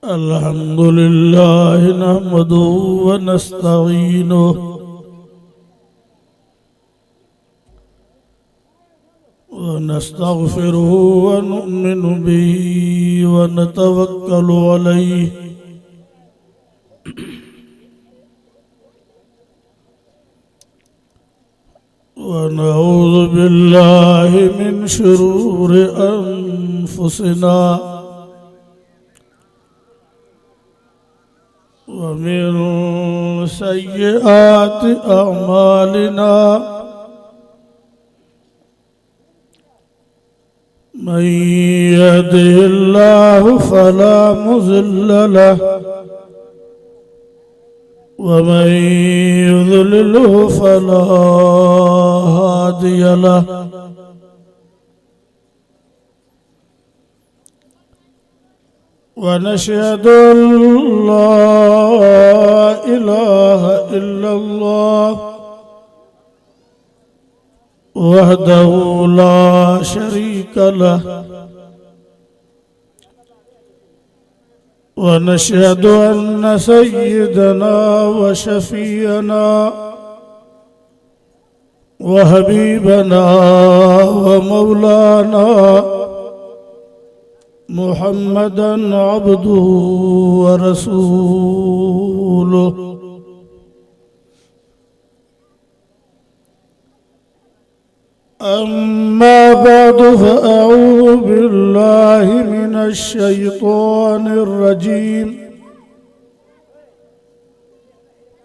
अल्हम्दुलिल्लाह नहमदुहु व नस्तईनुहु व नस्तगफिरुहु व नुमिनु बिही व नतवक्कलु अलैहि व नऊज़ु बिल्लाहि मिन शुरूरि अनफुसिना व मिन सय्यिआति अअमालिना मन यहदिहिल्लाहु फला मुज़िल्ल लहु व मन युज़लिल्हु फला हादिय लहु व नशहदु अल्ला इलाहा इल्लल्लाह वहदहु ला शरीक लहु व नशहदु अन्न सय्यदना व शफीअना व हबीबना व मौलाना मुहम्मदन अब्दुहु व रसूलुहु अम्मा बअदु फ़अऊज़ु बिल्लाहि मिनश शैतानिर रजीम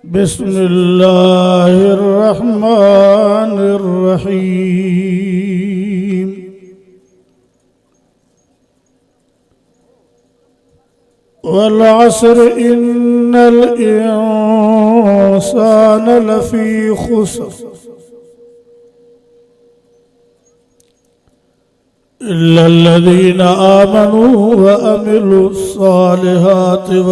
बिस्मिल्लाहिर रहमानिर रहीम वल अस्र इन्नल इंसान लफ़ी खुस्र इल्लल्लज़ीना आमनू व अमिलुस्सालिहाति व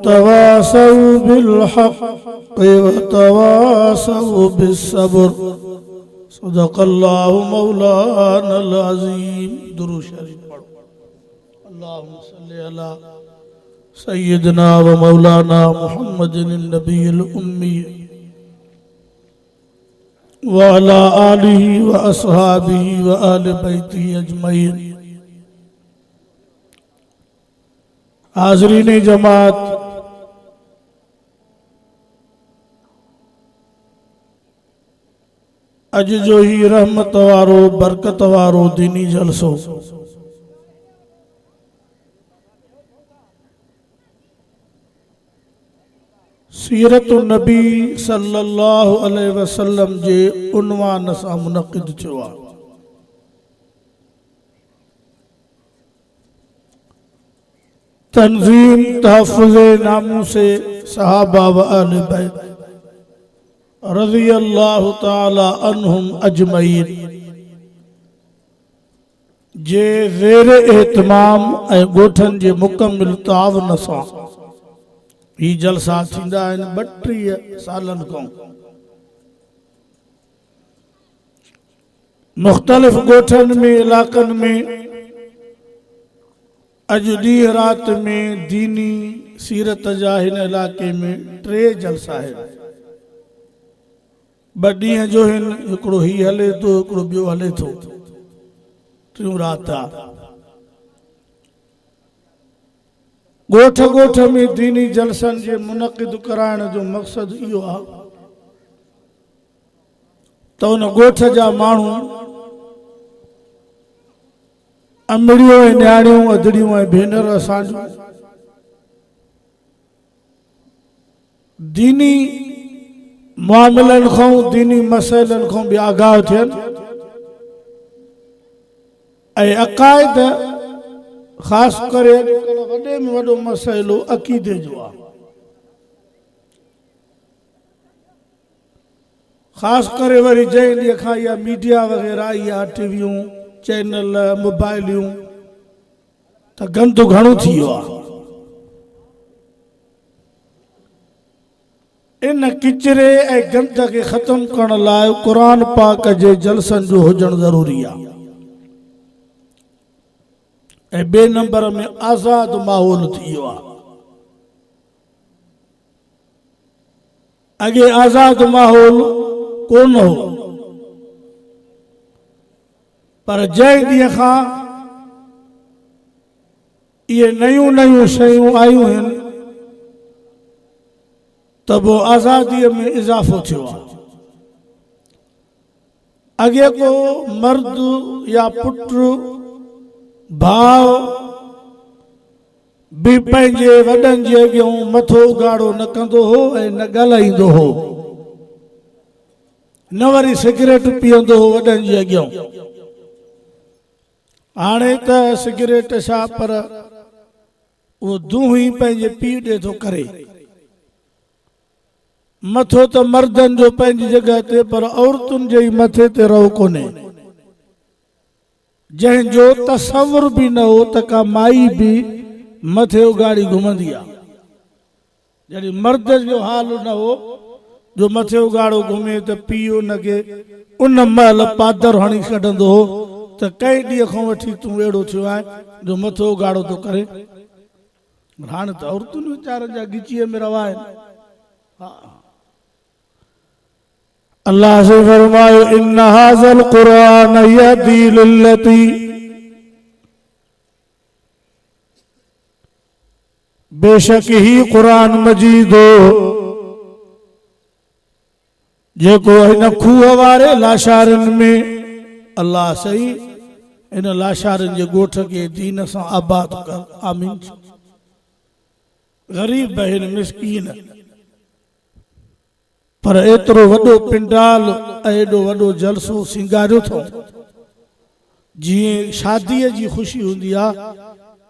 तवासौ बिलहक़्क़ि व तवासौ बिस्सब्र सदक़ल्लाहु मौलानल अज़ीम। दुरूद शरीफ पढ़ो। अल्लाहुम्मा सल्लि अला सय्यिदिना व मौलाना मुहम्मदिन नबिय्यिल उम्मी व अला आलिहि व अस्हाबिहि व आलि बैतिहि अजमईन। हाज़रीन जमात, अज जो ही रहमत वारो बरकत वारो दीनी जलसो सीरत नबी सल्लल्लाहु अलैहि वसल्लम जे उन्वान सां मुनक़िद थियो आहे। तंज़ीम तहफ़्फ़ुज़े नामूसे सहाबा व आले बैत रज़ियल्लाहु ताला अन्हुम अजमईन जे ज़ेर एहतमाम ऐं ॻोठनि जे मुकमिल तावन सां ही जलसा थींदा आहिनि 32 सालनि खां। मुख़्तलिफ़ ॻोठनि में इलाक़नि में अॼु ॾींहुं राति में दीनी सीरत जा हिन इलाक़े में 3 जलसा आहिनि। 2 ॾींहं जो हिन, हिकिड़ो ही हले थो, हिकिड़ो ॿियो हले थो, 3 राति आहे। ॻोठ ॻोठ में दीनी जलसनि जे मुनक़िद कराइण जो मक़सदु इहो आहे त उन ॻोठ जा माण्हू अमड़ियूं ऐं न्याणियूं अधड़ियूं ऐं भेनर असांजूं दीनी मामलनि खां दीनी मसइलनि खां बि आगाह थियनि ऐं अक़ाइद ख़ासि करे अॼुकल्ह वॾे में वॾो मसइलो अक़ीदे जो आहे। ख़ासि करे वरी जंहिं ॾींहं खां इहा मीडिया वग़ैरह आई आहे, टीवियूं, चैनल, मोबाइलियूं, त गंद घणो थी वियो आहे। इन किचरे ऐं गंद खे ख़त्म करण लाइ क़ुरान पाक जे जलसनि जो हुजणु ज़रूरी आहे। ऐं ॿिए नंबर में आज़ाद माहौल थी वियो आहे। अॻे आज़ाद माहौल कोन हो, पर जंहिं ॾींहं खां इहे नयूं नयूं शयूं आयूं आहिनि त पोइ आज़ादीअ में इज़ाफ़ो थियो आहे। अॻे को मर्द या पुट भाउ बि पंहिंजे वॾनि जे अॻियां मथो उघाड़ो न कंदो हो ऐं न ॻाल्हाईंदो हो, न वरी सिगरेट पीअंदो हो वॾनि जे अॻियां। हाणे त सिगरेट छा, पर उहो दूं ई पंहिंजे पीउ ॾे थो करे। मथो त मर्दनि जो पंहिंजी जॻह ते, पर औरतुनि जे ई मथे ते रहो कोन्हे, जंहिंजो तसवुर बि न हो त का माई बि मथे उघाड़ी घुमंदी आहे। जॾहिं मर्द जो हाल न हो जो मथे उघाड़ो घुमे त पीउ हुनखे उन महिल पादर हणी कढंदो हो त कंहिं ॾींहं खां वठी तूं अहिड़ो थियो आहे जो मथो उघाड़ो थो करे। हाणे त औरतुनि वीचारनि जा गिचीअ में रवा आहिनि। अल्लाह से फरमायो इन हाज़ल क़ुरान यहदी लिल्लती, बेशक ही क़ुरान मजीद जेको हिन खूह वारे लाशारनि में अल्लाह सही इन लाशारनि जे ॻोठ खे दीन सां आबाद कर। आमीन। ग़रीब आहिनि, मिसकीन, पर एतिरो वॾो पिंडाल ऐं एॾो वॾो जलसो सिंगारियो अथऊं। जीअं शादीअ जी ख़ुशी हूंदी आहे,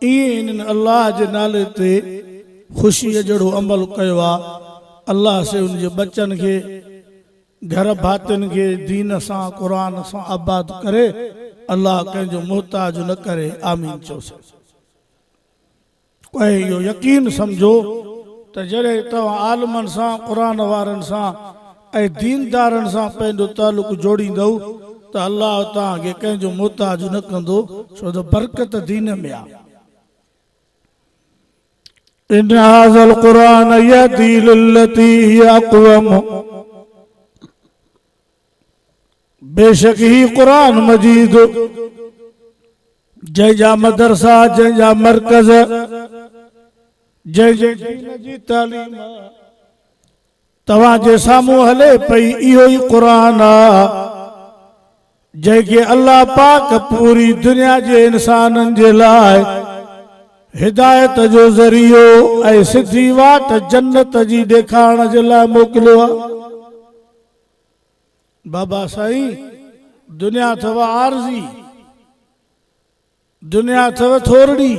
ईअं इन्हनि अल्लाह जे नाले ते ख़ुशीअ जहिड़ो अमल कयो आहे। अल्लाह से उनजे बचनि खे, घर भातियुनि खे दीन सां क़ुरान सां आबाद करे। अल्लाह कंहिंजो मोहताज न करे। आमीन चओसि। ऐं इहो यकीन सम्झो त जॾहिं तव्हां आलमनि सां, क़ुरान वारनि सां ऐं दीनदारनि सां पंहिंजो तालुक़ जोड़ींदव त अल्लाह तव्हांखे कंहिंजो मोहताज न कंदो, छो त बरकत दीन में आहे। इन हाज़ल क़ुरान यहदी लिल्लती हिय अक़वम, बेशक ही क़ुरान मजीद जंहिंजा मदरसा, जंहिंजा मरकज़, जंहिंजे दीन जी तालीम तव्हांजे साम्हूं हले पई, इहो ई क़ुरान आहे जंहिंखे अल्लाह पाक पूरी दुनिया जे इंसाननि जे लाइ हिदायत जो ज़रियो ऐं सिधी वाट जन्नत जी ॾेखारण जे लाइ मोकिलियो आहे। बाबा साईं, दुनिया अथव आरज़ी, दुनिया अथव थोरड़ी,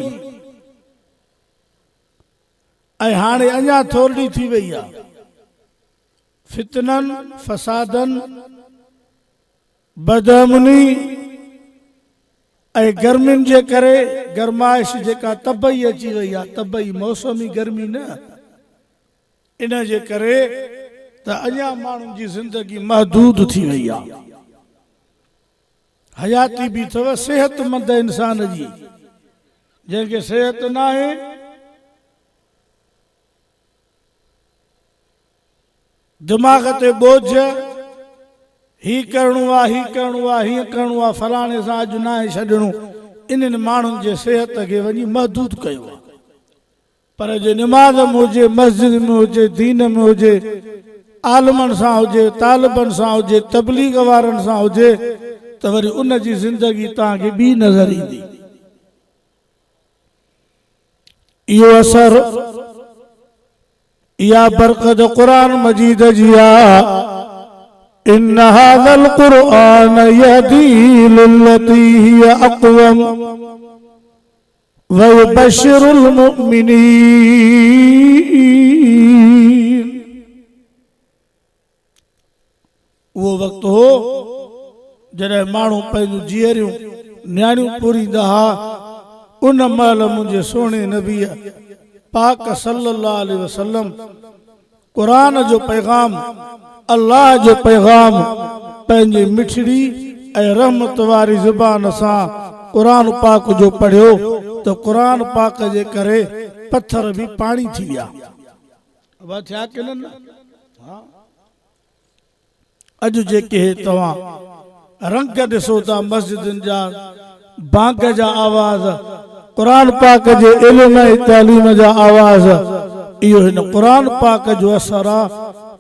ऐं हाणे अञा थोरड़ी थी वई आहे। फितननि, फसादनि, बदअमनी ऐं गर्मियुनि जे करे गरमाइश जेका तबई अची वई आहे, तबई मौसमी गर्मी न, इन जे करे त अञा माण्हुनि जी ज़िंदगी महदूद थी वई आहे। हयाती बि अथव सिहतमंद इंसान जी, जंहिंखे सिहत न आहे दिमाग़ ते बोझ, ही करणो आहे, ही करणो आहे, हीअं करणो आहे, फलाणे सां अॼु न आहे छॾणो, इन्हनि माण्हुनि जे सिहत खे वञी महदूद कयो आहे। पर जे निमाज़ में हुजे, मस्जिद में हुजे, दीन में हुजे, आलमनि सां हुजे, तालिबनि सां हुजे, तबलीग वारनि सां हुजे, त वरी उन जी ज़िंदगी तव्हांखे ॿी नज़र ईंदी। इहो असर, इहा बरकत क़ुरान मजीद जी आहे। इन हाज़ल क़ुरान यहदी लिल्लती हिय अक़वम व युबश्शिरुल मुमिनीन। उहो वक़्तु हो जॾहिं माण्हू पंहिंजूं जीअरियूं न्याणियूं पूरींदा हुआ। उन महिल मुंहिंजे सोणे नबीअ पाक सल्लल्लाहु अलैहि वसल्लम कुरान जो पैगाम अल्लाह जो पैगाम पंहिंजी मिठड़ी ऐं रहमत वारी ज़ुबान सां कुरान पाक जो पढ़ियो तो कुरान पाक जे करे पत्थर भी पानी थी विया। अब थिया कि न? अॼु जेके तव्हां रंग ॾिसो था मस्जिदनि जा बांग जा आवाज़ कुरान पाक जे इल्म ऐं तालीम जा आवाज़ इहो हिन कुरान पाक जो असर आहे।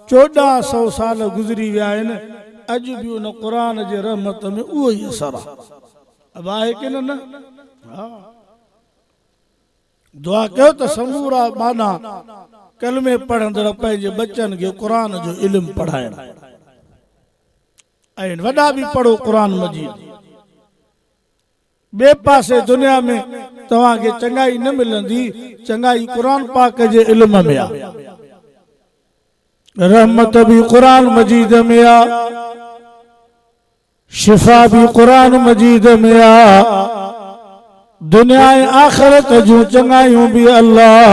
1400 साल गुज़री विया आहिनि अॼु बि उन कुरान जे रहमत में उहो ई असर आहे। अब आहे कि न? दुआ कयो त समूरा माना कलमे पढ़ंदड़ पंहिंजे बच्चनि खे कुरान जो इल्मु पढ़ाइण ऐं वॾा बि पढ़ो कुरान मजीद। ॿिए पासे दुनिया में तव्हांखे चङाई न मिलंदी, चङाई कुरान पाक जे इल्म में आहे। रहमत भी कुरान मजीद में आहे, शिफा भी कुरान मजीद में आहे, दुनिया ऐं आख़िरत जूं चङाइयूं भी अल्लाह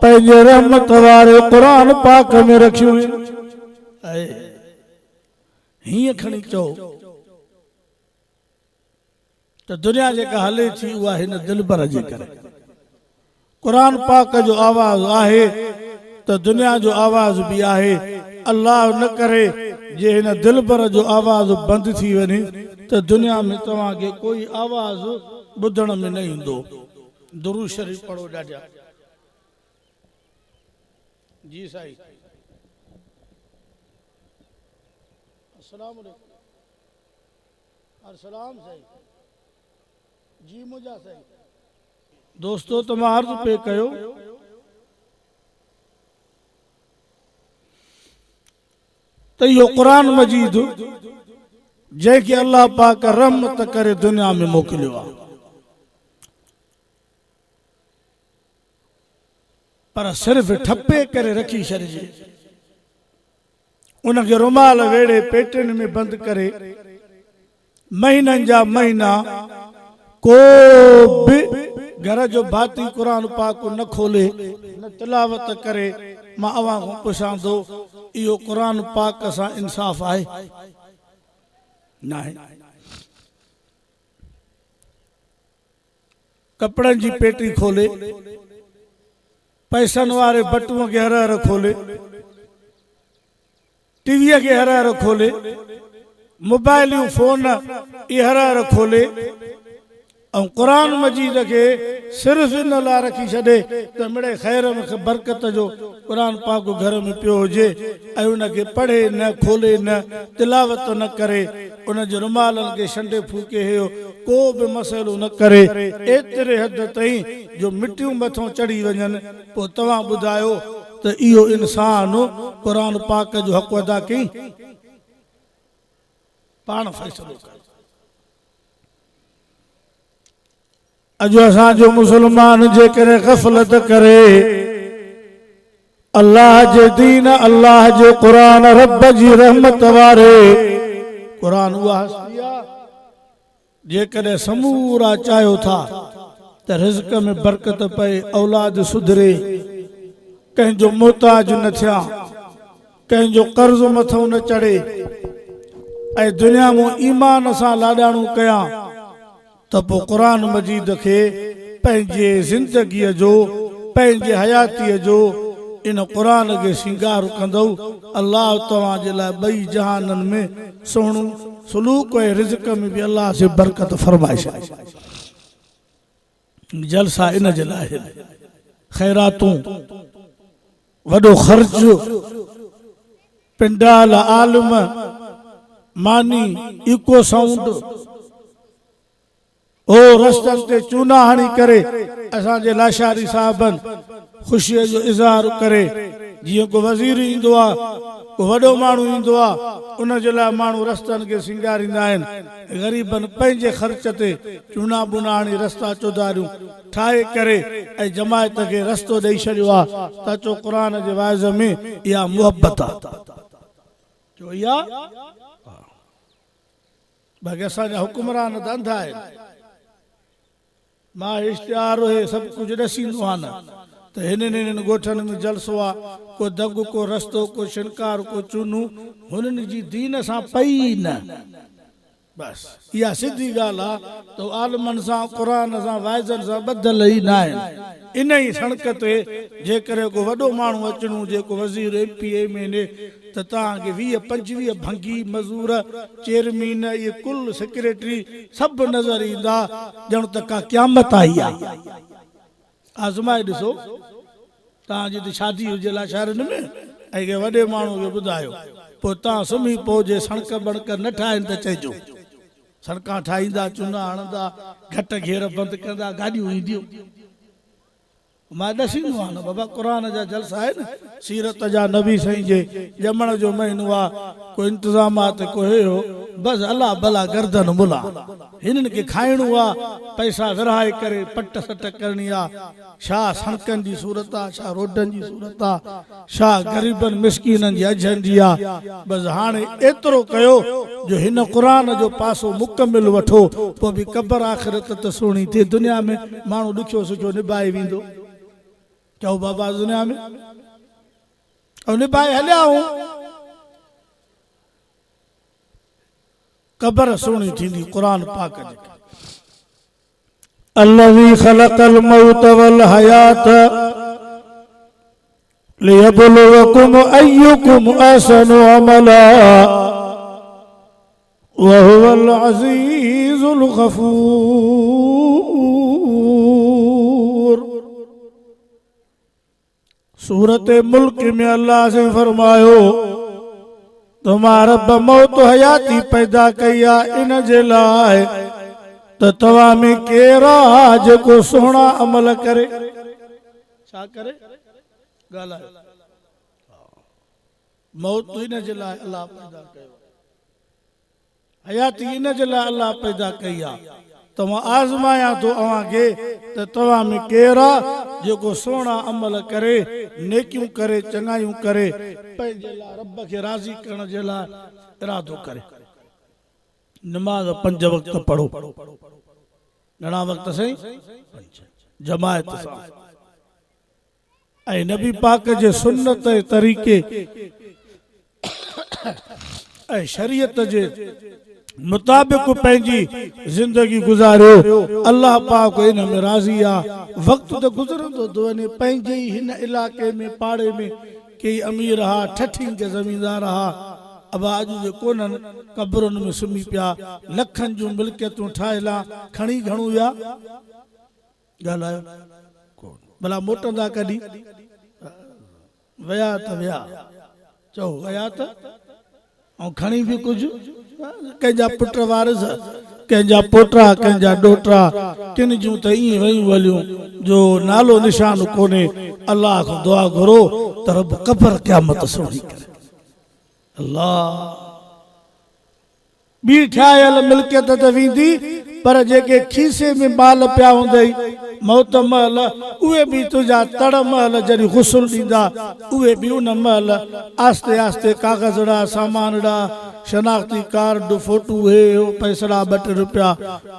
पंहिंजे रहमत वारे कुरान पाक में रखियूं आहिनि। हीअं खणी चओ त दुनिया जेका हले थी उहा हिन दिलबर जे करे। कुरान पाक जो आवाज़ आहे त दुनिया जो आवाज़ भी आहे। अल्लाह न करे जे हिन दिलबर जो आवाज़ बंदि थी वञे त दुनिया में तव्हांखे कोई आवाज़ ॿुधण में न ईंदो। दुरूद शरीफ़ पढ़ो ॾाढा। जी साईं। अस्सलाम वालेकुम। अस्सलाम साईं। जी मुझा साईं। दोस्तों तो मां अर्ज़ पे कयो तो यो कुरान मजीद जंहिंखे अल्लाह पाक रहमत करे दुनिया में मोकिलियो आहे, पर सिर्फ ठप्पे करे रखी छॾिजे। उनखे रुमाल वेड़े पेटनि में बंदि करे महीननि जा महीना को बि घर जो भाती कुरान पाक न खोले न तिलावत करे। मां अवां खां पुछां थो इहो कुरान पाक सां इंसाफ़ आहे? न आहे। कपड़नि जी पेटी खोले, पैसनि वारे बटूअ खे हर हर खोले, टीवीअ खे हर हर खोले, मोबाइलियूं फोन इहे हर हर खोले ऐं कुरान मजीद खे सिर्फ़ इन लाइ रखी छॾे त मिड़े ख़ैर में बरकत जो कुरान पाक घर में पियो हुजे ऐं उनखे पढ़े न खोले न तिलावत न करे, उन जे रुमालनि खे छंडे फूके हुयो को बि मसइलो न करे एतिरे हद ताईं जो मिटियूं मथां चढ़ी वञनि। पोइ तव्हां ॿुधायो त इहो इंसान कुरान पाक जो हक़ अदा कई? पाण फ़ैसिलो करे। अॼु असांजो मुसलमान जेकॾहिं ग़फ़लत करे अल्लाह जे दीन अल्लाह जे कुरान रब जी रहमत वारे कुरान उहा हस्ती आहे जेकॾहिं समूरा चाहियो था त रिज़्क़ में बरकत पए, औलाद सुधरे, कंहिंजो मोहताज न थिया, कंहिंजो कर्ज़ मथां न चढ़े ऐं दुनिया में ईमान सां लाॾाणू कयां त पोइ कुरान मजीद खे पंहिंजे ज़िंदगीअ जो पंहिंजे हयातीअ जो इन कुरान खे श्रंगार कंदो। अल्लाह तव्हांजे लाइ ॿई जहाननि में सुहिणो सलूक ऐं रिज़्क़ में भी अल्लाह से बरकत फरमाए छॾे। जलसा इन जे लाइ ख़ैरातूं, वॾो ख़र्च, पिंडाल, आलिम, मानी, इको साउंड, ओ रस्तनि ते चूना हणी करे असांजे लाशारी साहबनि ख़ुशीअ जो इज़हार करे। जीअं को वज़ीर ईंदो आहे, को वॾो माण्हू ईंदो आहे, उन जे लाइ माण्हू रस्तनि खे सिंगारींदा आहिनि। ग़रीबनि पंहिंजे ख़र्च ते चूना बुना हणी रस्ता चौधारियूं ठाहे करे ऐं जमायत खे रस्तो ॾेई छॾियो आहे त अचो क़ुरान जे वाइज़ में इहा मुहबत आहे। जो इहा बाक़ी असांजा हुकुमरान त अंधा आहिनि। मां इश्तिहार हे सभु कुझु ॾसींदो आहियां न त तो हिन गोठन में जलसो आ को दग को रस्तो को शिनकार को चूनू हुननि जी दीन सां पई न बस इहा सिधी ॻाल्हि आहे तो आलमनि सां क़ुरान सां वाइज़नि सां ॿधल ई न आहिनि इन ई सड़क ते जेकर को वॾो माण्हू अचणो हुजे को वज़ीर MP MLA त तव्हांखे 20-25 भंगी मज़ूर चेयरमैन इहे कुल सेक्रेटरी सभु नज़र ईंदा ॼण त का क़यामत आई आहे आज़माए ॾिसो तव्हांजी त शादी हुजे लाइ शहरनि में ऐं के वॾे माण्हू खे ॿुधायो पोइ तव्हां सुम्ही पइजे सड़क बणक न ठाहिनि त चइजो सड़कां ठाहींदा चूना हणंदा घट घेर बंदि कंदा गाॾियूं ईंदियूं मां ॾसींदो आहियां न बाबा क़ुरान जा जलसा आहिनि सीरत जा नबी साईं जे ॼमण जो महीनो आहे को इंतज़ामात को हो बसि अला भला गर्दन मुला हिननि खे खाइणो आहे पैसा विरहाए करे पट सट करणी आहे छा सड़कनि जी सूरत आहे छा रोडनि जी सूरत आहे छा ग़रीबनि मिसकीननि जी अजनि जी आहे बसि हाणे एतिरो कयो जो हिन क़ुरान जो पासो मुकमिल वठो पोइ बि क़बर आख़िरत त सुहिणी थिए दुनिया में माण्हू ॾुखियो सुठो निभाए वेंदो चओ बाबा दुनिया में ऐं निभाए हलिया हूं क़बर सुहिणी थींदी क़ुरान पाक जी अल्लज़ी ख़लक़ल मौत वल हयात लियब्लुवकुम अय्युकुम अहसनु अमला व हुवल अज़ीज़ुल गफ़ूर सूरत मुल्क में अल्लाह से फरमायो तुम्हारा रब मौत हयाती पैदा कया इन जे लाइ त तव्हां में केरा जेको सुहिणा अमल करे छा करे ॻाल्हायो मौत इन जे लाइ अल्लाह पैदा कयो हयाती इन जे लाइ अल्लाह पैदा कई आहे तव्हां आज़माया थो अव्हांखे त तव्हां में केरा जेको सुहिणा अमल करे नेकियूं करे चङायूं करे पंहिंजे लाइ रब खे राज़ी करण जे लाइ इरादो करे नमाज़ 5 वक़्त पढ़ो घणा वक़्त साईं जमायत सां ऐं नबी पाक जे सुन्नत ऐं तरीक़े ऐं शरीयत जे मुताबिक पंहिंजी जिंदगी गुज़ारियो अल्लाह पाक इन में राज़ी आहे वक़्त त गुज़रंदो थो वञे पंहिंजे ई हिन इलाइक़े में पाड़े में कई अमीर हा ठठियुनि के ज़मीनदार हा आवाज़ जो कोन्हनि क़बरुनि में सुम्ही पिया लखनि जूं मिल्कियतूं ठाहियला खणी घणो या ॻाल्हायो भला मोटंदा कॾहिं विया त विया चओ विया त ऐं खणी बि कुझु कंहिंजा पुट वारिस कंहिंजा पोटा कंहिंजा ॾोटा किन जूं त ईअं वयूं वलियूं जो नालो निशान कोन्हे अल्लाह खां दुआ घुरो त रब क़बर क़यामत सुहिणी करे अल्लाह ॿी ठाहियल मिल्कियत त वेंदी पर जेके खीसे में माल पिया हूंदई मौत महल उहे बि तुंहिंजा तड़ महल जॾहिं गुस्ल ॾींदा उहे बि उन महल आस्ते आस्ते कागज़ड़ा सामानड़ा शनाख्ती कार्ड फोटू हे पैसड़ा 2 रुपया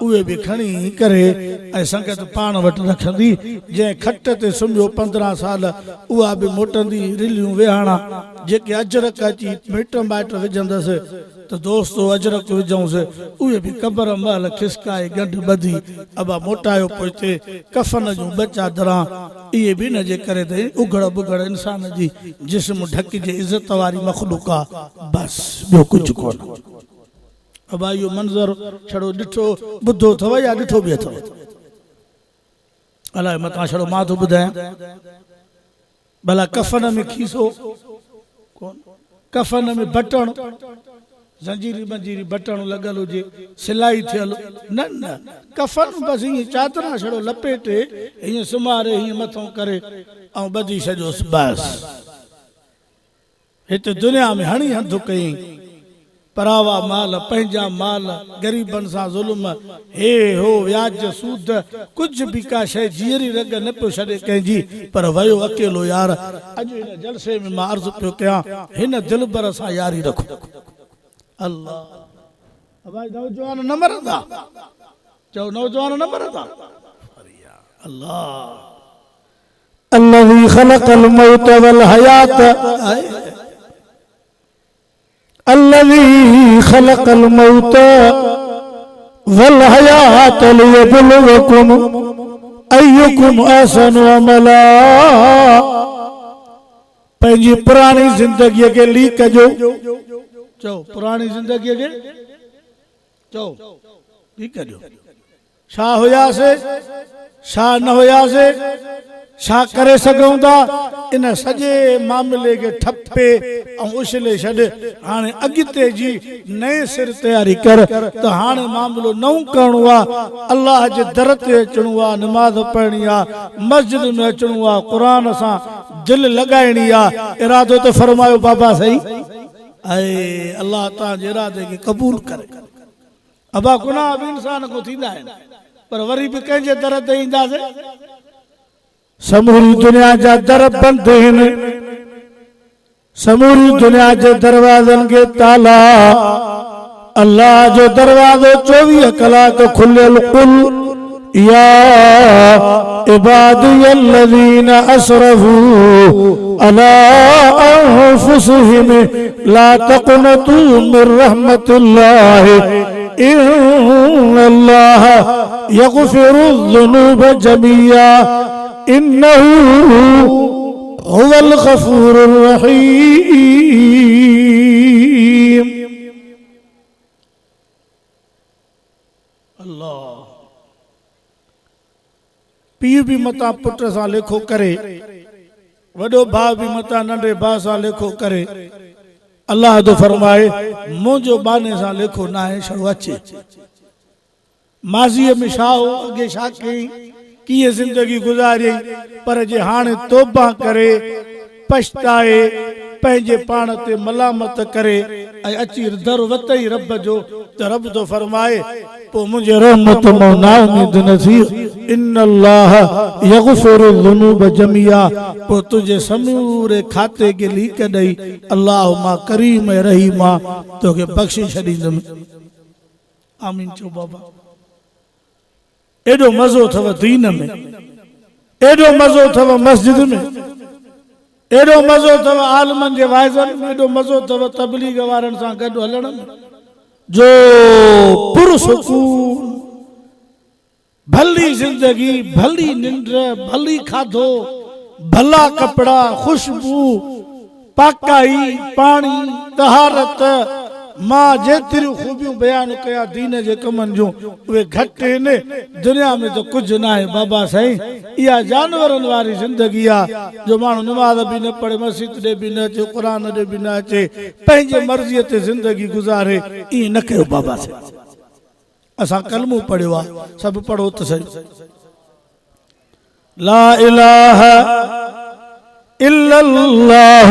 उहे बि खणी करे ऐं संगत पाण वटि रखंदी जंहिं खट ते सुम्हियो 15 साल उहा बि मोटंदी रिलियूं वेहाणा जेके अजरक अची मिट माइट विझंदसि तो दोस्तो अजरक विझूंसि उहे बि क़बर महल खिसकाए गंढ ॿधी अबा मोटायो पोइते कफन जूं 2 चादरां इहे बि न जे करे त उघड़ बुघड़ इंसान जी जिस्म ढकिजे इज़त वारी मखलूक आहे बस ॿियो कुझु कोन अबा इहो मंज़र छड़ो ॾिठो ॿुधो अथव या ॾिठो बि अथव अलाए मतां छड़ो मां थो ॿुधायां भला कफन में खीसो कोन कफन में बटण जंजीरी मंजीरी बटण लॻल हुजे सिलाई थियल न न कफन बसि ईअं चादरा छड़ो लपेटे हीअं सुम्हारे हीअं मथां करे ऐं ॿधी छॾियोसि बसि हिते दुनिया में हणी हंधु कयईं परावा माल पंहिंजा माल ग़रीबनि सां ज़ुल्म हे हो व्याज सूद कुझु बि का शइ जीअरी रग न पियो छॾे कंहिंजी पर वियो अकेलो यार अॼु हिन जलसे में मां अर्ज़ु पियो कयां हिन दिलबर सां यारी रखो अल्लाह भाई नौजवान न मरंदा चओ नौजवान न मरंदा अल्लाह अल्लज़ी ख़लक़ल मौत वल हयात अल्लज़ी ख़लक़ल मौत वल हयात लियब्लुवकुम अय्युकुम अहसनु अमला। पंहिंजी पुरानी ज़िंदगीअ खे लीक कजो। चओ पुरानी ज़िंदगीअ खे चओ लीक कजो। छा हुयासीं छा न हुयासीं छा करे सघूं था इन सॼे मामले खे ठपे ऐं उछले छॾ। हाणे अॻिते जी नए सिर तयारी कर त हाणे मामिलो नओं करिणो आहे। अल्लाह जे दर ते अचणो आहे, नमाज़ पढ़णी आहे, मस्जिद में अचणो आहे, क़ुरान सां दिलि लॻाइणी आहे। इरादो त फरमायो बाबा सही ऐं अल्लाह तव्हांजे इरादे खे क़बूल करे। अबा गुनाह बि इंसान को थींदा आहिनि पर वरी बि कंहिंजे दर ते ईंदासीं। समूरी दुनिया जा दर बंद आहिनि, समूरी दुनिया जे दरवाज़नि खे ताला। अल्लाह जो दरवाज़ो 24 कलाक खुलियल। कुल या इबादियल्लज़ीना असरफू अला अनफुसिहिम ला तक़नतू मिर रहमतिल्लाह इन्नल्लाह यग़फिरुज़्ज़ुनूब जमीआ इन्नहू हुवल गफूरुर रहीम। अल्लाह पीउ भी मता पुट सां लेखो करे, वॾो भाउ भी मता नंढे भाउ सां लेखो करे। अल्लाह तो फरमाए मुंहिंजो बाने सां लेखो न आहे, छड़ो अचे। माज़ीअ में छा हो, अॻे छा कई, कीअं ज़िंदगी गुज़ारी, पर जे हाणे तौबा करे पछताए पंहिंजे पाण ते मलामत करे ऐं अची दर वतई रब जो त रब तो फरमाए पोइ मुंहिंजे रहमत मां नाउमीद न थी। इन्नल्लाह यग़फिरुज़्ज़ुनूब जमीआ। पोइ तुंहिंजे समूरे खाते खे लीक ॾेई अल्लाह मां करीम ऐं रहीम तोखे बख़्शे छॾींदुमि। आमीन चओ बाबा। एॾो मज़ो अथव दीन में, एॾो मज़ो अथव मस्जिद में, एॾो मज़ो अथव आलमनि जे वाइज़नि में, एॾो मज़ो अथव तबलीग वारनि सां गॾु हलण में जो पुरसुकून। भली जिंदगी, भली निंड, भली खाधो, भला कपड़ा, खुशबू, पाकाई, पानी, तहारत। मां जेतिरियूं खूबियूं बयान कया दीन जे कमनि जूं उहे घटि आहिनि। दुनिया में तो कुझु न आहे बाबा साईं। इहा जानवरनि वारी ज़िंदगी आहे जो माण्हू नमाज़ बि न पढ़े, मस्जिद ॾे बि न अचे, क़ुरान ॾे बि न अचे, पंहिंजे मर्ज़ीअ ते ज़िंदगी गुज़ारे। ईअं न कयो बाबा साईं। असां कलमो पढ़ियो आहे, सभु पढ़ो त सही। ला इलाहा इल्लल्लाह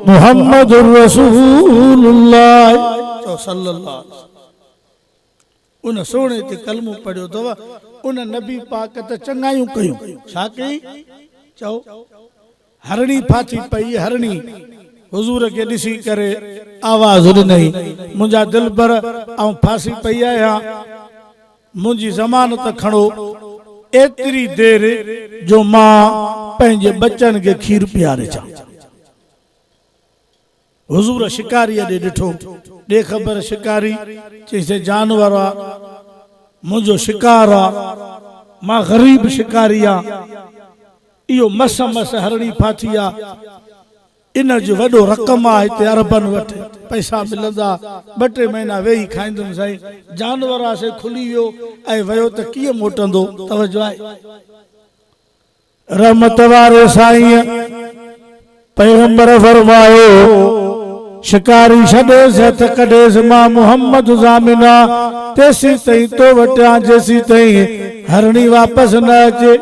मुहम्मदुर रसूलुल्लाह सल्लल्लाहु अलैहि वसल्लम। उन सोने ते कलमो पढ़ियो अथव। उन नबी पाक त चङायूं कयूं। छा कई चओ, हरणी फाथी पई। हरणी हुजूर खे ॾिसी करे आवाज़ ॾिनई, मुंहिंजा दिलबर ऐं फासी पई आहियां, मुंहिंजी ज़मानत खणो। एतिरी देरि जो मां पंहिंजे बच्चनि खे खीर पीआरे अचां। हुजूर शिकारीअ ॾे ॾिठो, ॾे ख़बर शिकारी, चईंसि जानवर आहे, मुंहिंजो शिकार आहे, मां ग़रीब शिकारी आहियां, इहो मस मस हरणी फाथी आहे, इन जो वॾो रक़म आहे हिते अरबनि वटि, पैसा मिलंदा, 2-3 महीना वेही खाईंदुमि साईं। जानवर आहे से खुली वियो ऐं वियो त कीअं मोटंदो। तवजो आहे। रहमत वारे साईं पैगंबर फरमायो, शिकारी छॾेसि हथ कढेसि, मां मुहम्मद ज़ामिना तेसी ताईं तो वटियां जेसी ताईं हरणी वापसि न अचे।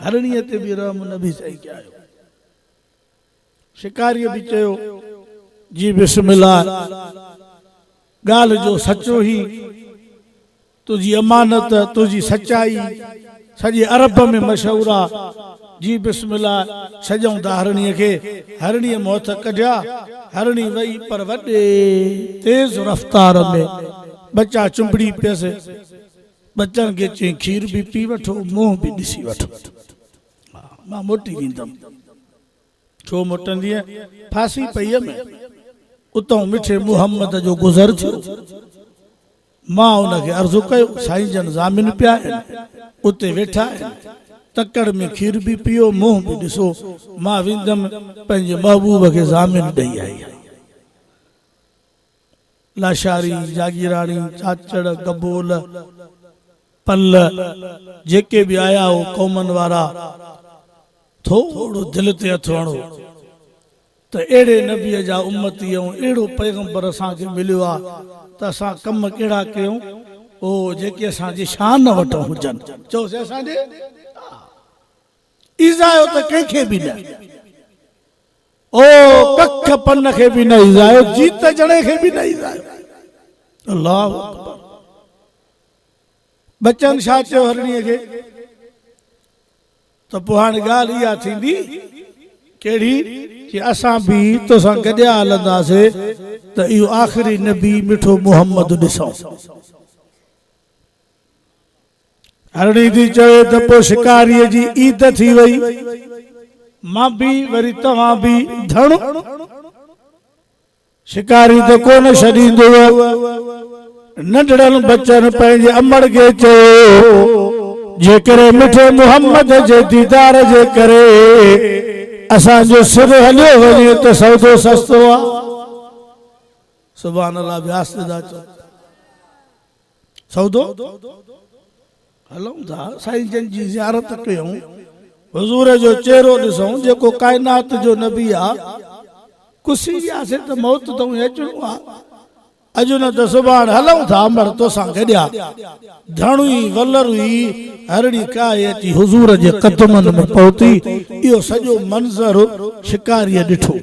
हरणीअ ते बि रहम नबी साईं कयो। शिकारीअ बि चयो जी बिस्मिल्लाह, ॻाल्हि जो सचो ई, तुंहिंजी अमानत, तुंहिंजी सचाई सॼे अरब में मशहूर आहे। जी बिस्मिल्लाह सजऊं था हरणीअ खे। हरणीअ मां हथ कढिया, हरणी वई पर वॾे तेज़ रफ़्तार में, बच्चा चुंबड़ी पियसि। बच्चन के चई खीर भी पी वठो मुंह भी ॾिसी वठो मां मोटी वेंदमि छो मोटंदी फांसी पई में उतां मिठे मुहम्मद जो गुज़र थियो मां उनखे अर्ज़ु कयो साईं जन ज़ामिन पिया आहिनि उते वेठा आहिनि तकड़ में खीर भी पियो मुंह भी ॾिसो मां वेंदमि पंहिंजे महबूब खे ज़ामिन ॾेई आई लाशारी जागीराणी चाचड़ कबोल पल जेके भी आया हो कौमन वारा थोड़ो दिल ते हथ हणो त अहिड़े नबीअ जा उम्मती ऐं अहिड़ो पैगंबर असांखे मिलियो आहे त असां कम कहिड़ा कयूं ओ जेके असांजी शान वटो हुजनि चओसि असांजे ईज़ायो त कंहिंखे बि न ओ कख पन खे बि न ईज़ायो जीत जणे खे बि न ईज़ायो अल्लाह अकबर बच्चन छा चयो हरणीअ खे त पोइ हाणे ॻाल्हि इहा थींदी कहिड़ी कि असां बि तोसां गॾिया हलंदासीं त इहो आख़िरी नबी मिठो मुहम्मद ॾिसूं हरणी थी चवे त पोइ शिकारीअ जी ईद थी वई मां बि वरी तव्हां बि धण शिकारी त कोन छॾींदो नंढड़नि बच्चनि पंहिंजे अमड़ खे चयो जेकर मिठे मुहम्मद जे दीदार जे करे असांजो सिर हलियो वञे त सौदो सस्तो आहे सुभान अल्लाह व्यास दा चओ सौदो हलूं था साईं जन जी ज़ियारत कयूं हुज़ूर जो चेहरो ॾिसूं जेको काइनात जो नबी आहे कुसी वियासीं त मौत त अचणो आहे अॼु न त सुभाणे हलूं था अमर तोसां गॾिया धणुई वलरुई हरणी काए अची हुज़ूर जे क़दमनि में पहुती इहो सॼो मंज़र शिकारीअ ॾिठो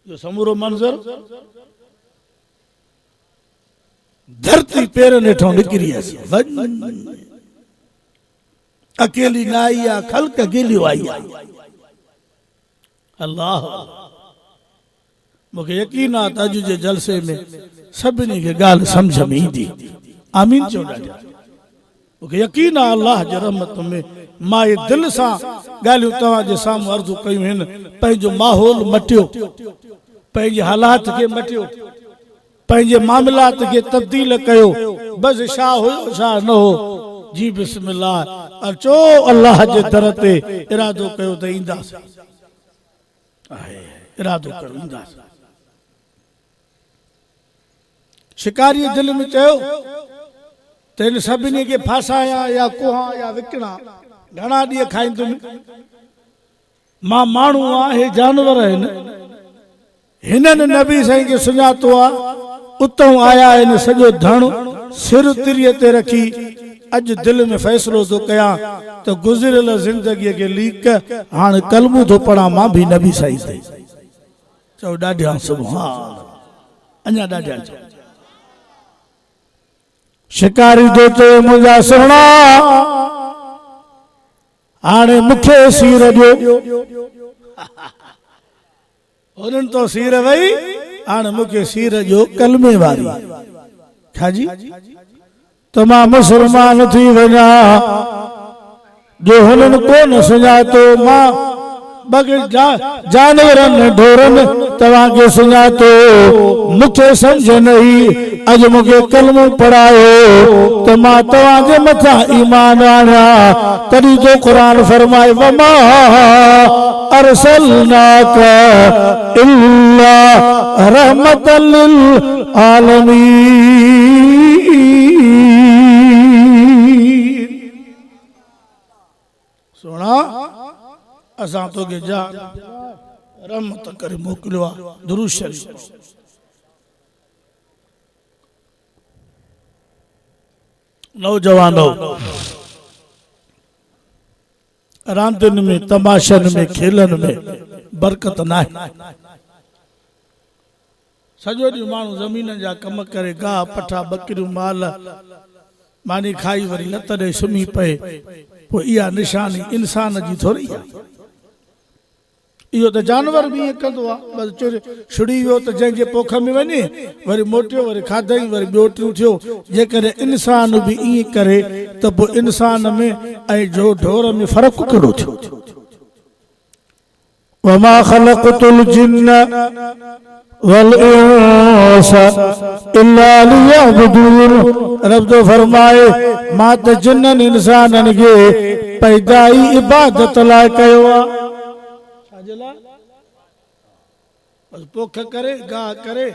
इहो समूरो मंज़र धरती पेरनि हेठों निकिरी अची अकेली न आई आहे ख़ल्क़ गिलियो आई आहे अल्लाह मूंखे यकीन आहे त अॼु जे जलसे में सभिनी खे ॻाल्हि सम्झ में ईंदी आमीन चओ ॾाढा मूंखे यकीन आहे अल्लाह जे रहमत में मां ये दिल सां ॻाल्हियूं तव्हांजे साम्हूं अर्ज़ु कयूं आहिनि पंहिंजो माहौल मटियो पंहिंजे हालात खे मटियो पंहिंजे मामलात खे तब्दील कयो बस छा हुयो छा न हो जी बिस्मिल्लाह अचो अल्लाह जे दर ते इरादो कयो त ईंदासीं इरादो कयो ईंदासीं शिकारी दिल में चयो त इन सभिनी खे फासाया या कोहा या विकणा घणा ॾींहं खाईंदुमि मां माण्हू आहियां हे जानवर आहिनि हिननि नबी साईं खे सुञातो आहे उतां आया आहिनि सॼो धण सिर तिरीअ ते रखी अॼु दिल में फ़ैसिलो थो कयां त गुज़िरियल ज़िंदगीअ खे लीक हाणे कलमू थो पढ़ां मां बि नबी साईं ते चओ ॾाढा सुभान अञा ॾाढा शिकारी तो चयो मुंहिंजा सुहिणा हाणे मूंखे सीर ॾियो उन्हनि तो सीर वई हाणे मूंखे सीर ॾियो कलमे वारी खाजी त मां मुसलमान थी वञा जो हुननि कोन सुञातो मां जानवरनि ढोरनि तव्हांखे सुञातो मूंखे सम्झ न हुई अॼु मूंखे कलमो पढ़ायो त मां तव्हांजे मथां ईमान आणियां तॾहिं तो क़ुरान फरमाए वमा अरसलनाक इल्ला रहमतल लिल आलमीन सुना असां तो के जा रहमत करे मोकिलियो आहे दुरूद शरीफ नौजवानों रांदियुनि में तमाशनि में खेलनि में बरकत न आहे सॼो ॾींहुं माण्हू ज़मीन जा कम करे गाह पठा बकरियूं माल मानी खाई वरी लत ॾे सुम्ही पए पोइ इहा निशानी इंसान जी थोरी आहे इहो त जानवर बि ईअं कंदो आहे बसि छुड़ी वियो त जंहिंजे पोख में वञे वरी मोटियो वरी खाधई वरी ॿियो टियों थियो जेकॾहिं इंसान बि ईअं करे त पोइ इंसान में ऐं जो ढोर में फ़र्क़ु कहिड़ो थियो वमा ख़लक़तुल जिन्न वल इंस इल्ला लियअबुदून रब तो फरमाए मां त जिन्ननि इंसाननि खे पैदा ई इबादत लाइ कयो आहे पोख करे गाह करे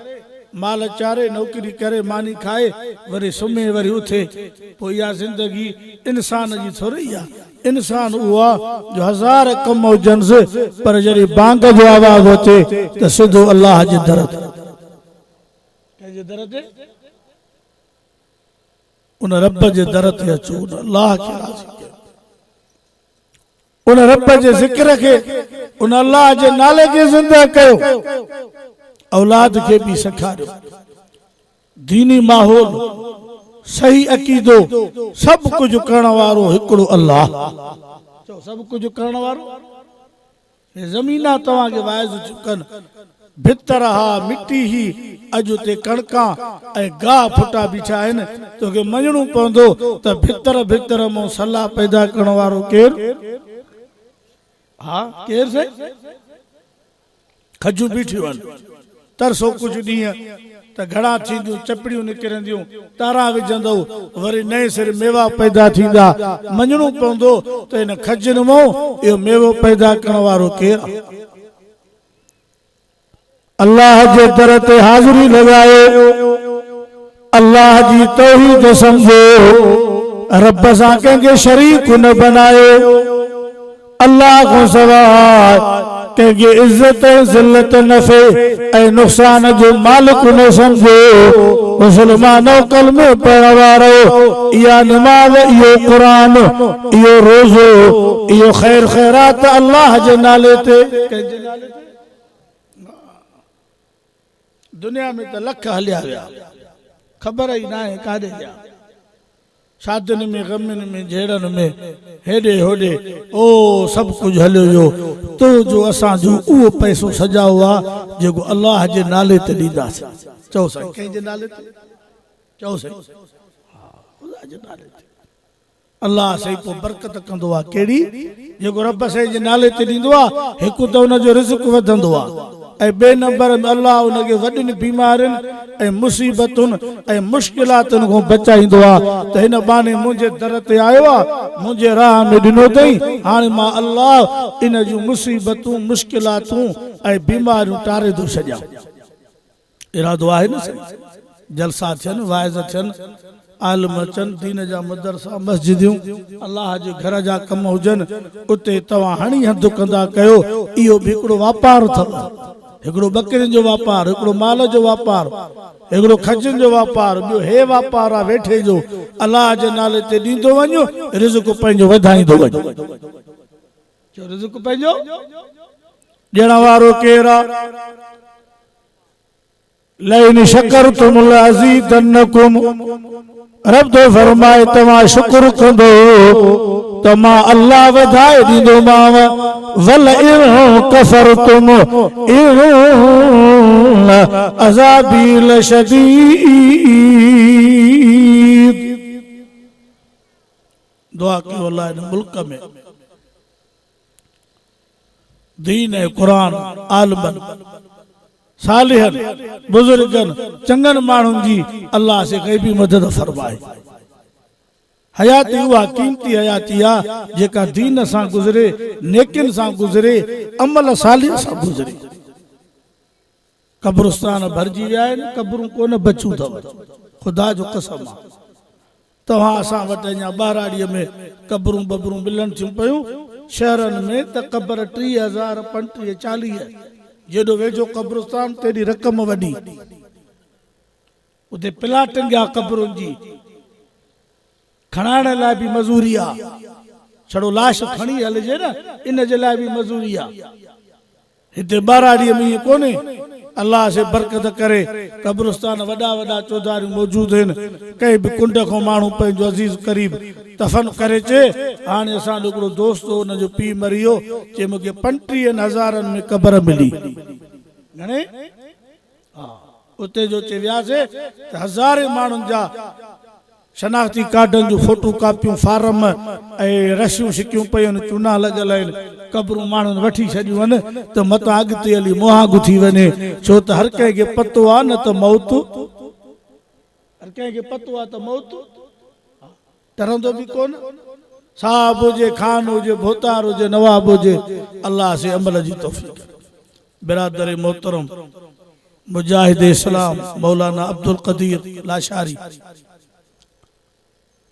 माल चारे नौकरी करे मानी खाए वरी सुम्हे वरी उथे पोइ इहा ज़िंदगी इंसान जी थोरी आहे इंसान उहो आहे जो हज़ार कम हुजनि पर जॾहिं बांग जो आवाज़ अचे त सिधो अलाह जे दर ते कंहिंजे दर ते उन रब जे दर ते अचो उन अलाह खे राज़ी कयो उन रब जे ज़िक्र खे उन अलाह जे नाले खे ज़िंदा कयो औलाद खे बि सेखारियो दीनी माहौल सही अक़ीदो सभु कुझु करण वारो हिकिड़ो अलाह सभु कुझु करण वारो ज़मीना तव्हांखे वाइज़ चुकनि भितर हा मिटी ही अॼु ते कणका ऐं गाह फुटा बीठा आहिनि तोखे मञणो पवंदो त भितर भितर मां सलाह पैदा करण वारो केरु हा केरु से खजूं बीठियूं आहिनि तरसो कुझु ॾींहं त घड़ा थींदियूं चपड़ियूं निकिरंदियूं तारा विझंदो वरी नए सिरे मेवा पैदा थींदा मञणो पवंदो त हिन खजनि मां इहो मेवो पैदा करण वारो केरु अल्लाह जे दर ते हाज़िरी लॻायो अल्लाह जी तौहीद सम्झो रब सां कंहिंखे शरीक न बनायो अल्लाह खां सवाइ कंहिंखे इज़त ज़िल्लत नफ़े ऐं नुक़सान जो मालिक न सम्झो मुस्लमानो कलमे पढ़ण वारो इहा नमाज़ इहो क़ुरान इहो रोज़ो इहो ख़ैर ख़ैरात अल्लाह जे नाले ते कंहिंजे नाले ते दुनिया में त लख हलिया विया ख़बर ई न आहे काॾे विया शादियुनि में ग़मनि में जहिड़नि में हेॾे होॾे ओ सभु कुझु हलियो वियो तो जो असांजो उहो पैसो सजाओ आहे जेको अलाह जे नाले ते ॾींदासीं चओ साईं कंहिंजे नाले ते चओ साईं ख़ुदा जे नाले ते अलाह साईं पोइ बरकत कंदो आहे कहिड़ी जेको रब साईं जे नाले ते ॾींदो आहे हिकु त हुनजो रिज़्क़ वधंदो आहे ऐं ॿिए नंबर में अलाह उनखे वॾियुनि बीमारियुनि ऐं मुसीबतुनि ऐं मुश्किलातुनि खां बचाईंदो आहे त हिन बहाने मुंहिंजे दर ते आयो आहे मुंहिंजे राह में ॾिनो अथई हाणे मां अलाह इन जूं मुसीबतूं मुश्किलातूं ऐं बीमारियूं टारे थो छॾियां इरादो आहे न जलसा थियनि वाइज़ थियनि आलम अचनि दीन जा मदरसा मस्जिदियूं अलाह जे घर जा कम हुजनि उते तव्हां हणी हंधु कंदा कयो इहो बि हिकिड़ो वापारु अथव हिकिड़ो बकरियुनि जो वापारु हिकिड़ो माल जो वापारु हिकिड़ो खजनि जो वापारु ॿियो हे वापारु आहे वेठे जो अलाह जे नाले ते ॾींदो वञो रिज़्क़ पंहिंजो वधाईंदो वञो रिज़्क़ पंहिंजो ॾियण वारो केरु आहे लइन शकरतुम लअज़ीदन्नकुम रब तो फरमाए तव्हां शुक्र कंदो त मां अल्लाह वधाए ॾींदोमांव वल इन कफरतुम इन अज़ाबी लशदीद दुआ कयो अल्लाह इन मुल्क में दीन ऐं क़ुरान आलमन सालिहन बुजुर्गन चंगन माण्हुनि जी अल्लाह से ग़ैबी मदद फरमाए हयाती उहा कीमती हयाती आहे जेका दीन सां गुज़रे नेकिन सां गुज़रे अमल सालिह सां गुज़रे कब्रिस्तान भरिजी विया आहिनि कब्रूं कोन बचियूं अथव ख़ुदा जो कसम आहे तव्हां असां वटि अञा ॿाराड़ीअ में कब्रूं बबरूं मिलनि थियूं पियूं शहरनि में त क़बर 30,000 35 40 जेॾो वेझो कब्रिस्तान तेॾी रक़म वॾी उते प्लाट टंगिया क़बरुनि जी खणाइण लाइ बि मज़ूरी आहे छड़ो लाश खणी हलिजे न इन जे लाइ बि मज़ूरी आहे हिते ॿाराड़ीअ में ईअं कोन्हे अल्लाह से बरकत करे। कब्रिस्तान वॾा वॾा चौधारियूं मौजूद आहिनि, कंहिं बि कुंड खां माण्हू पंहिंजो अज़ीज़ करीब दफ़न करे चे। हाणे असांजो हिकिड़ो दोस्त हो, हुनजो पीउ मरी वियो, चए मूंखे 35,000 में क़बर मिली। घणे? हा, उते जो चे वियासीं त हज़ारे माण्हुनि जा शनाख्ती कार्डन जूं फोटो कापियूं फार्म ऐं रसियूं छिकियूं पयूं आहिनि, चूना लॻल आहिनि। क़बरूं माण्हुनि वठी छॾियूं आहिनि त मथां अॻिते हली मुंहां गुथी वञे, छो त हर कंहिंखे पतो आहे न त मौत, हर कंहिंखे पतो आहे त मौत डरंदो बि कोन। साहब हुजे, खान हुजे, भोतार हुजे, नवाब हुजे, अल्लाह से अमल जी तौफीक। बिरादर मोहतरम, मुजाहिद इस्लाम मौलाना अब्दुल कदीर लाशारी,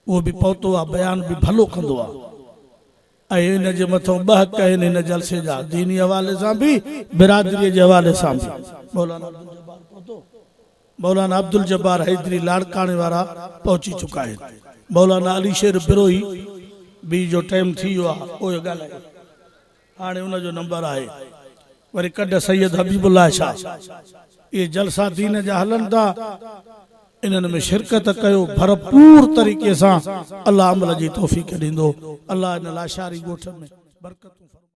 वो भी पहुतो आहे, बयान भी भलो कंदो आहे। ऐं इन जे मथां 2 हक़ आहिनि हिन जलसे जा, दीनी हवाले सां बि, बिरादरीअ जे हवाले सां बि। मौलाना अब्दुल जब्बार हैदरी लाड़काणे वारा पहुची चुका आहिनि। मौलाना अली शेर बिरोही बि जो टाइम थी वियो आहे, उहो ॻाल्हाए, हाणे उनजो नंबर आहे। वरी कॾ सैयद हबीबुल्लाह शाह। ये जलसा दीन जा हलन था, इन्हनि में शिरकत कयो भरपूर तरीक़े सां। अल्लाह अमल जी तौफीक ॾींदो। अल्लाह इन लाशारी ॻोठ में बरकतूं